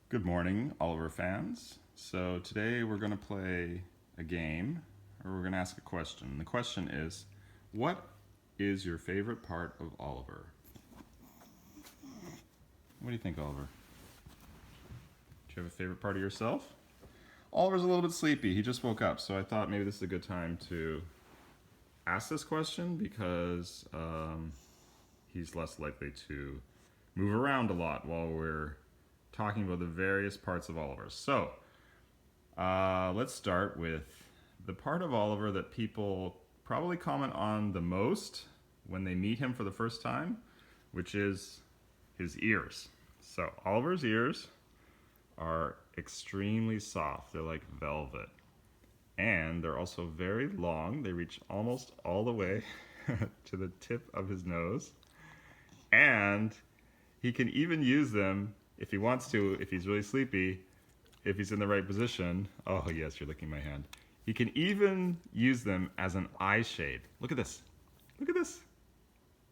Good morning, Oliver fans. So today we're going to play a game, or we're going to ask a question. The question is, what is your favorite part of Oliver? What do you think, Oliver? Do you have a favorite part of yourself? Oliver's a little bit sleepy. He just woke up, so I thought maybe this is a good time to ask this question because he's less likely to move around a lot while we're talking about the various parts of Oliver. So, let's start with the part of Oliver that people probably comment on the most when they meet him for the first time, which is his ears. So, Oliver's ears are extremely soft. They're like velvet. And they're also very long. They reach almost all the way to the tip of his nose. And he can even use them if he wants to, if he's really sleepy, if he's in the right position. Oh yes, you're licking my hand. He can even use them as an eye shade. Look at this. Look at this.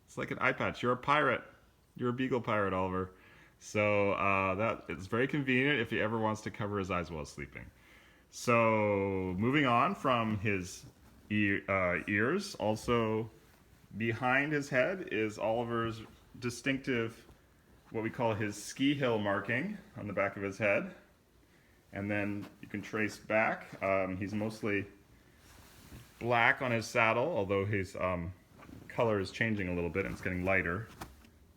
It's like an eye patch. You're a pirate. You're a Beagle pirate, Oliver. So that it's very convenient if he ever wants to cover his eyes while sleeping. So moving on from his ears, also behind his head is Oliver's distinctive, what we call his ski hill marking on the back of his head. And then you can trace back. He's mostly black on his saddle, although his color is changing a little bit and it's getting lighter.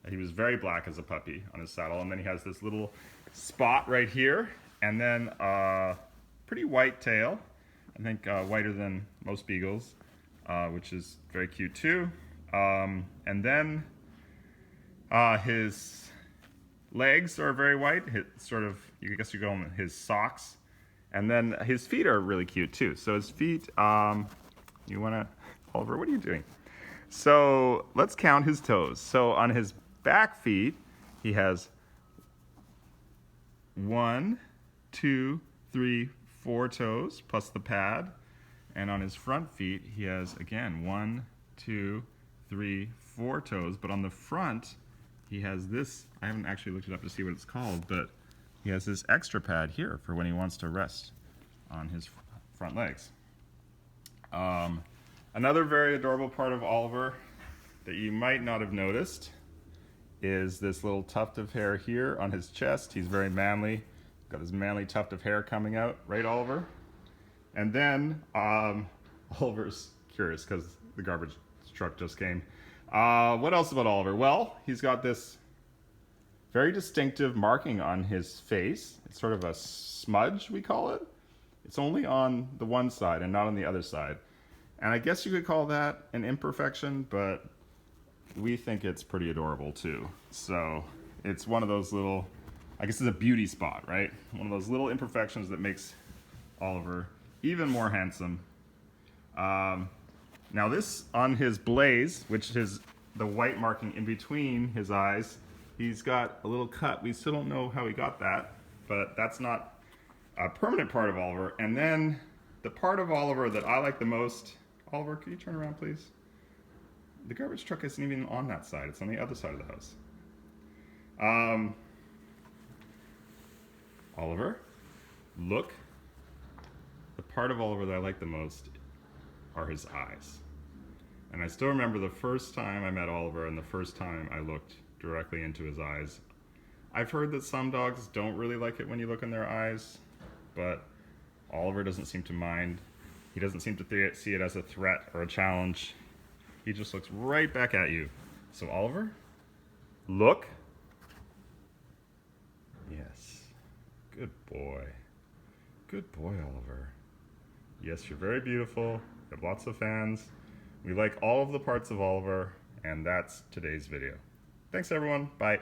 He was very black as a puppy on his saddle, and then he has this little spot right here, and then pretty white tail. I think whiter than most beagles, which is very cute too. And then his legs are very white. His, sort of, I guess you go on his socks, and then his feet are really cute too. So his feet, you wanna, Oliver, what are you doing? So let's count his toes. So on his back feet, he has 1, 2, 3, 4 toes plus the pad. And on his front feet, he has, again, 1, 2, 3, 4 toes. But on the front, he has this, I haven't actually looked it up to see what it's called, but he has this extra pad here for when he wants to rest on his front legs. Another very adorable part of Oliver that you might not have noticed is this little tuft of hair here on his chest. He's very manly. Got his manly tuft of hair coming out, right, Oliver? And then Oliver's curious because the garbage truck just came. What else about Oliver? Well, he's got this very distinctive marking on his face. It's sort of a smudge, we call it. It's only on the one side and not on the other side. And I guess you could call that an imperfection, but we think it's pretty adorable too. So it's one of those little, I guess it's a beauty spot, right? One of those little imperfections that makes Oliver even more handsome. Now this, on his blaze, which is the white marking in between his eyes, he's got a little cut. We still don't know how he got that, but that's not a permanent part of Oliver. And then the part of Oliver that I like the most, Oliver, can you turn around please? The garbage truck isn't even on that side. It's on the other side of the house. Oliver, look. The part of Oliver that I like the most are his eyes. And I still remember the first time I met Oliver and the first time I looked directly into his eyes. I've heard that some dogs don't really like it when you look in their eyes, but Oliver doesn't seem to mind. He doesn't seem to see it as a threat or a challenge. He just looks right back at you. So Oliver, look. Yes. Good boy. Good boy, Oliver. Yes, you're very beautiful. You have lots of fans. We like all of the parts of Oliver, and that's today's video. Thanks everyone. Bye.